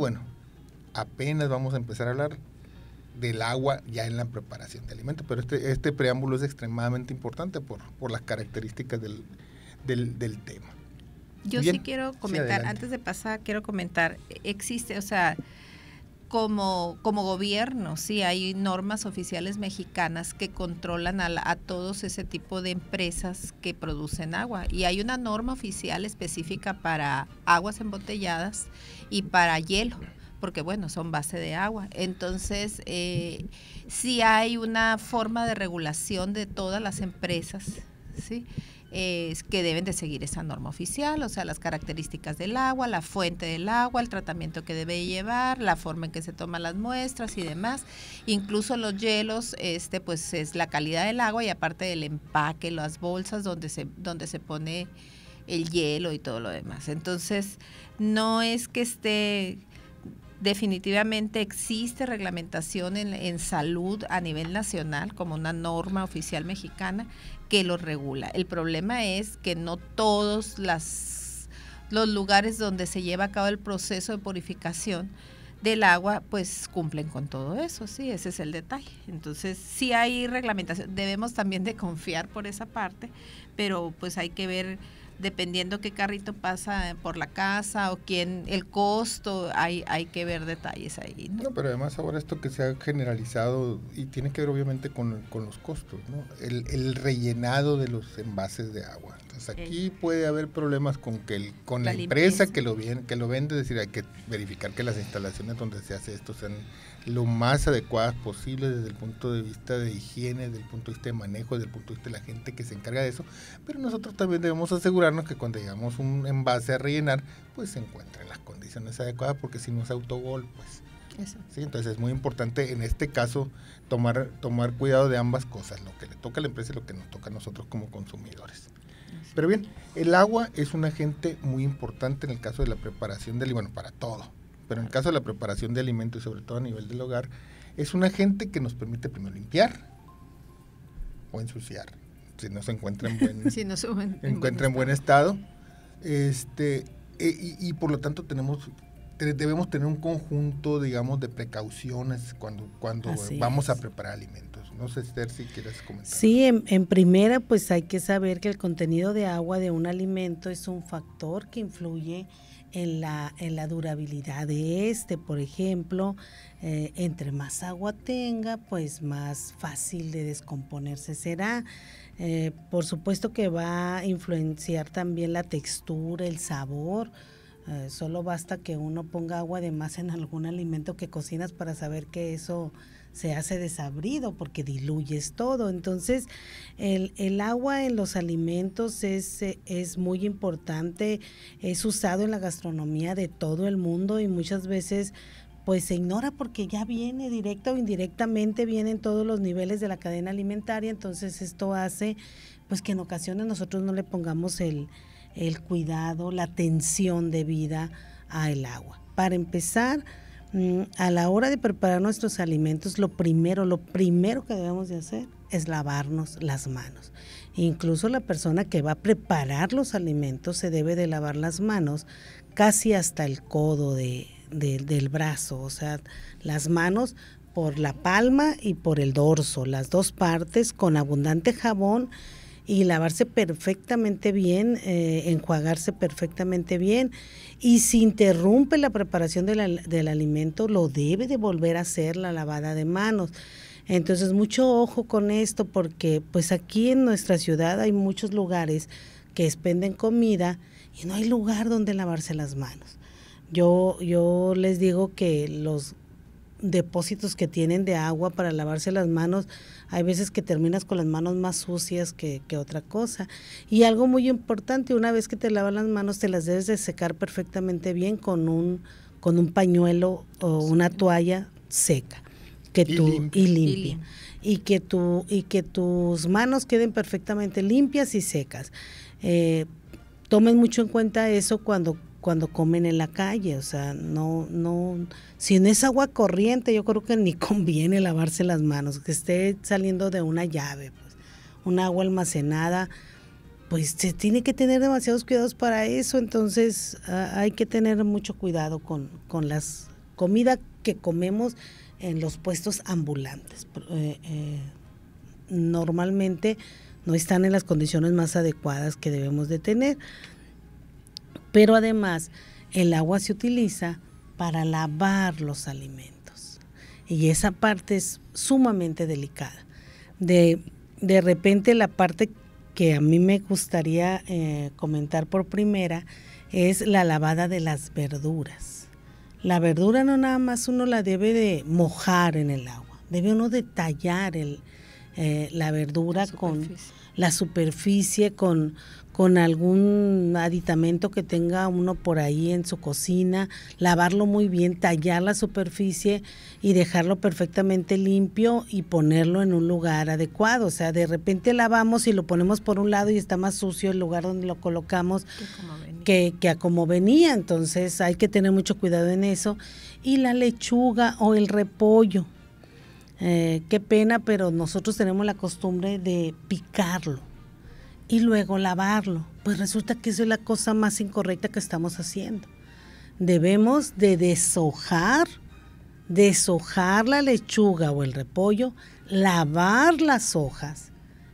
bueno, apenas vamos a empezar a hablar del agua ya en la preparación de alimentos, pero este preámbulo es extremadamente importante por las características del tema. Yo Bien, sí quiero comentar, sí, antes de pasar, quiero comentar, existe, o sea, como gobierno, sí, hay normas oficiales mexicanas que controlan a todos ese tipo de empresas que producen agua. Y hay una norma oficial específica para aguas embotelladas y para hielo, porque bueno, son base de agua. Entonces, sí hay una forma de regulación de todas las empresas, ¿sí? Que deben de seguir esa norma oficial, o sea, las características del agua, la fuente del agua, el tratamiento que debe llevar, la forma en que se toman las muestras y demás. Incluso los hielos, pues es la calidad del agua y aparte del empaque, las bolsas donde se pone el hielo y todo lo demás. Entonces, no es que esté... Definitivamente existe reglamentación en salud a nivel nacional como una norma oficial mexicana que lo regula. El problema es que no todos los lugares donde se lleva a cabo el proceso de purificación del agua pues cumplen con todo eso, sí, ese es el detalle. Entonces sí hay reglamentación, debemos también de confiar por esa parte, pero pues hay que ver dependiendo qué carrito pasa por la casa o quién, el costo, hay que ver detalles ahí, ¿no? No, pero además ahora esto que se ha generalizado y tiene que ver obviamente con los costos, ¿no? El rellenado de los envases de agua. Entonces aquí puede haber problemas con la empresa que lo vende, es decir, hay que verificar que las instalaciones donde se hace esto sean lo más adecuadas posible desde el punto de vista de higiene, desde el punto de vista de manejo, desde el punto de vista de la gente que se encarga de eso, pero nosotros también debemos asegurarnos que cuando llegamos un envase a rellenar, pues se encuentre en las condiciones adecuadas, porque si no es autogol, pues... Eso. Sí, entonces es muy importante en este caso tomar cuidado de ambas cosas, lo que le toca a la empresa y lo que nos toca a nosotros como consumidores. Pero bien, el agua es un agente muy importante en el caso de la preparación del alimento, para todo, pero en el caso de la preparación de alimentos y sobre todo a nivel del hogar, es un agente que nos permite primero limpiar o ensuciar, si no se encuentra en buen estado, y por lo tanto debemos tener un conjunto, digamos, de precauciones cuando vamos a preparar alimentos. No sé, Esther, si quieres comentar. Sí, en primera, pues hay que saber que el contenido de agua de un alimento es un factor que influye en la durabilidad de por ejemplo, entre más agua tenga, pues más fácil de descomponerse será. Por supuesto que va a influenciar también la textura, el sabor. Solo basta que uno ponga agua de más en algún alimento que cocinas para saber que eso se hace desabrido porque diluyes todo. Entonces el agua en los alimentos es muy importante, es usado en la gastronomía de todo el mundo y muchas veces pues se ignora porque ya viene directa o indirectamente, viene en todos los niveles de la cadena alimentaria. Entonces esto hace pues que en ocasiones nosotros no le pongamos el cuidado, la atención debida al agua. Para empezar, a la hora de preparar nuestros alimentos, lo primero que debemos de hacer es lavarnos las manos. Incluso la persona que va a preparar los alimentos se debe de lavar las manos casi hasta el codo del brazo, o sea, las manos por la palma y por el dorso, las dos partes con abundante jabón y lavarse perfectamente bien, enjuagarse perfectamente bien, y si interrumpe la preparación del alimento, lo debe de volver a hacer la lavada de manos. Entonces mucho ojo con esto, porque pues aquí en nuestra ciudad hay muchos lugares que expenden comida y no hay lugar donde lavarse las manos. Yo les digo que los depósitos que tienen de agua para lavarse las manos, hay veces que terminas con las manos más sucias que otra cosa. Y algo muy importante, una vez que te lavas las manos, te las debes de secar perfectamente bien con un pañuelo o una toalla seca y limpia. Y que tus manos queden perfectamente limpias y secas. Tomen mucho en cuenta eso cuando comen en la calle, o sea, no, si no es agua corriente, yo creo que ni conviene lavarse las manos, que esté saliendo de una llave, pues, un agua almacenada, pues se tiene que tener demasiados cuidados para eso. Entonces hay que tener mucho cuidado con las comida que comemos en los puestos ambulantes. Normalmente no están en las condiciones más adecuadas que debemos de tener. Pero además el agua se utiliza para lavar los alimentos y esa parte es sumamente delicada. De repente la parte que a mí me gustaría comentar por primera es la lavada de las verduras. La verdura no nada más uno la debe de mojar en el agua, debe uno de tallar la verdura con la superficie, con algún aditamento que tenga uno por ahí en su cocina, lavarlo muy bien, tallar la superficie y dejarlo perfectamente limpio y ponerlo en un lugar adecuado. O sea, de repente lavamos y lo ponemos por un lado y está más sucio el lugar donde lo colocamos que a como venía. Entonces hay que tener mucho cuidado en eso. Y la lechuga o el repollo. Qué pena, pero nosotros tenemos la costumbre de picarlo y luego lavarlo. Pues resulta que eso es la cosa más incorrecta que estamos haciendo. Debemos de deshojar la lechuga o el repollo, lavar las hojas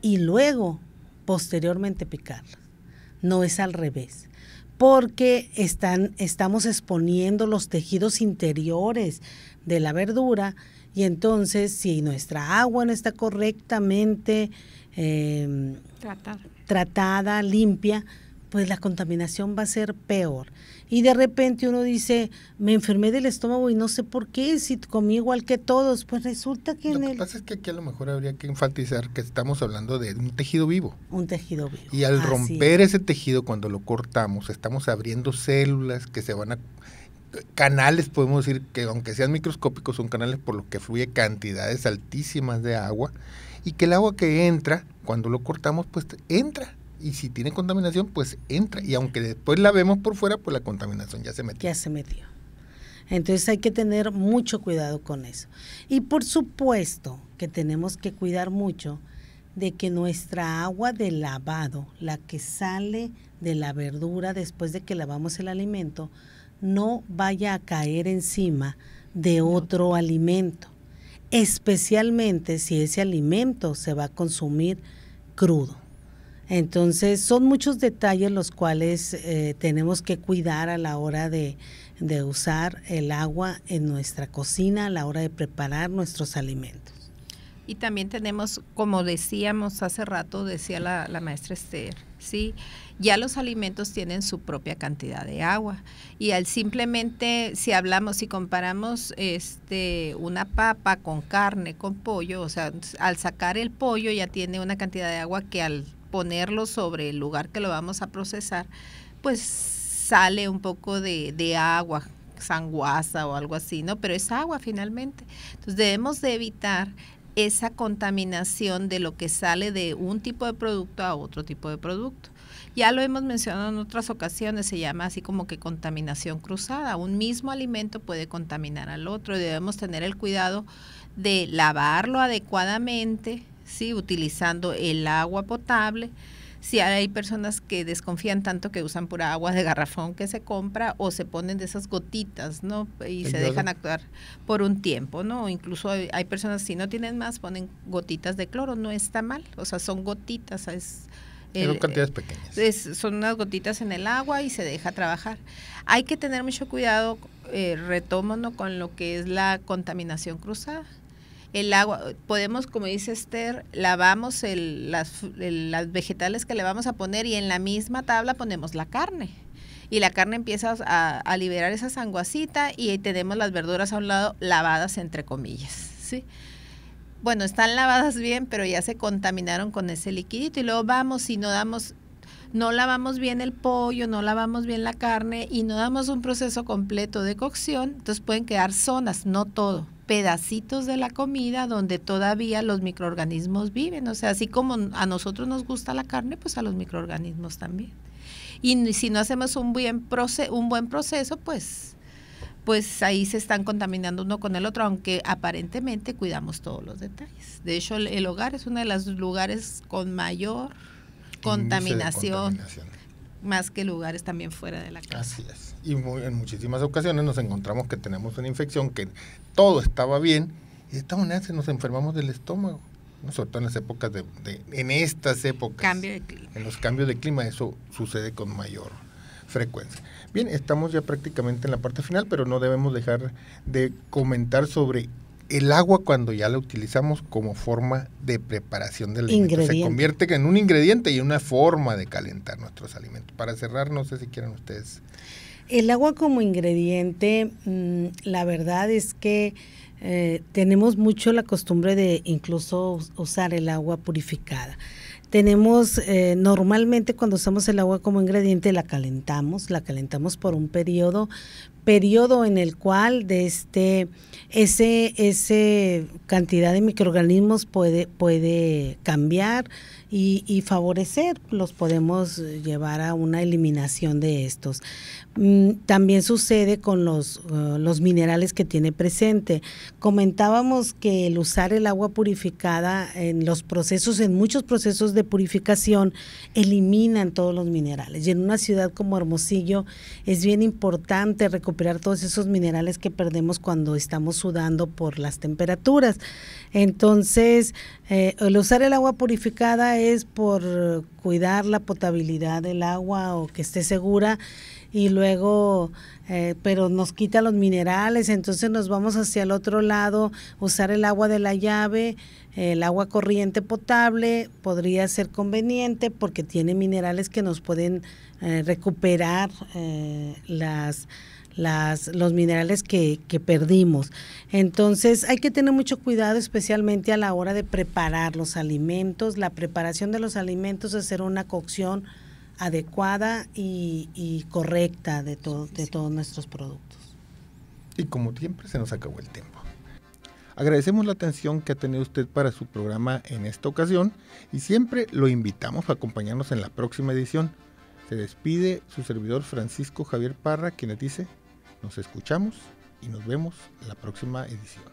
y luego, posteriormente, picarlas. No es al revés, porque estamos exponiendo los tejidos interiores de la verdura. Y entonces, si nuestra agua no está correctamente tratada, limpia, pues la contaminación va a ser peor. Y de repente uno dice, me enfermé del estómago y no sé por qué, si comí igual que todos. Pues resulta que Lo que pasa es que aquí a lo mejor habría que enfatizar que estamos hablando de un tejido vivo. Un tejido vivo. Y al romper ese tejido, cuando lo cortamos, estamos abriendo células que se van a... Canales, podemos decir que aunque sean microscópicos, son canales por los que fluye cantidades altísimas de agua y que el agua que entra, cuando lo cortamos, pues entra. Y si tiene contaminación, pues entra. Y aunque después la vemos por fuera, pues la contaminación ya se metió. Ya se metió. Entonces hay que tener mucho cuidado con eso. Y por supuesto que tenemos que cuidar mucho de que nuestra agua de lavado, la que sale de la verdura después de que lavamos el alimento, no vaya a caer encima de otro alimento, especialmente si ese alimento se va a consumir crudo. Entonces son muchos detalles los cuales tenemos que cuidar a la hora de usar el agua en nuestra cocina, a la hora de preparar nuestros alimentos. Y también tenemos, como decíamos hace rato, decía la maestra Esther, ¿sí? Ya los alimentos tienen su propia cantidad de agua y al simplemente, si comparamos una papa con carne, con pollo, o sea, al sacar el pollo ya tiene una cantidad de agua que al ponerlo sobre el lugar que lo vamos a procesar, pues sale un poco de agua, sanguaza o algo así, ¿no? Pero es agua finalmente. Entonces debemos de evitar esa contaminación de lo que sale de un tipo de producto a otro tipo de producto. Ya lo hemos mencionado en otras ocasiones, se llama así como que contaminación cruzada. Un mismo alimento puede contaminar al otro y debemos tener el cuidado de lavarlo adecuadamente, ¿sí? Utilizando el agua potable. Si hay personas que desconfían tanto que usan pura agua de garrafón que se compra o se ponen de esas gotitas, ¿no? Y se dejan actuar por un tiempo, ¿no? O incluso hay personas, si no tienen más, ponen gotitas de cloro, no está mal, o sea, son gotitas, son cantidades pequeñas. Son unas gotitas en el agua y se deja trabajar. Hay que tener mucho cuidado, retomo, ¿no? Con lo que es la contaminación cruzada. El agua, podemos, como dice Esther, lavamos las vegetales que le vamos a poner y en la misma tabla ponemos la carne. Y la carne empieza a liberar esa sanguacita y ahí tenemos las verduras a un lado lavadas entre comillas, ¿sí? Bueno, están lavadas bien, pero ya se contaminaron con ese liquidito y luego vamos y no lavamos bien el pollo, no lavamos bien la carne y no damos un proceso completo de cocción, entonces pueden quedar zonas, no todo, pedacitos de la comida donde todavía los microorganismos viven, o sea, así como a nosotros nos gusta la carne, pues a los microorganismos también. Y si no hacemos un buen proceso, pues ahí se están contaminando uno con el otro, aunque aparentemente cuidamos todos los detalles. De hecho, el hogar es uno de los lugares con mayor contaminación más que lugares también fuera de la casa. Así es. Y en muchísimas ocasiones nos encontramos que tenemos una infección, que todo estaba bien, y de esta manera nos enfermamos del estómago, ¿no? Sobre todo en las épocas en estas épocas, Cambio de clima. En los cambios de clima, eso sucede con mayor frecuencia. Bien, estamos ya prácticamente en la parte final, pero no debemos dejar de comentar sobre el agua cuando ya la utilizamos como forma de preparación del alimento. Se convierte en un ingrediente y una forma de calentar nuestros alimentos. Para cerrar, no sé si quieren ustedes. El agua como ingrediente, la verdad es que tenemos mucho la costumbre de incluso usar el agua purificada. Tenemos, normalmente cuando usamos el agua como ingrediente la calentamos por un periodo en el cual ese cantidad de microorganismos puede cambiar y favorecer, los podemos llevar a una eliminación de estos. También sucede con los minerales que tiene presente. Comentábamos que el usar el agua purificada en muchos procesos de purificación eliminan todos los minerales. Y en una ciudad como Hermosillo es bien importante recuperar todos esos minerales que perdemos cuando estamos sudando por las temperaturas. Entonces, el usar el agua purificada es por cuidar la potabilidad del agua o que esté segura, y luego pero nos quita los minerales, entonces nos vamos hacia el otro lado. Usar el agua de la llave, el agua corriente potable podría ser conveniente porque tiene minerales que nos pueden recuperar los minerales que perdimos. Entonces hay que tener mucho cuidado, especialmente a la hora de preparar los alimentos. La preparación de los alimentos, hacer una cocción adecuada y correcta de todos nuestros productos. Y como siempre se nos acabó el tiempo. Agradecemos la atención que ha tenido usted para su programa en esta ocasión y siempre lo invitamos a acompañarnos en la próxima edición. Se despide su servidor Francisco Javier Parra, quien les dice: nos escuchamos y nos vemos en la próxima edición.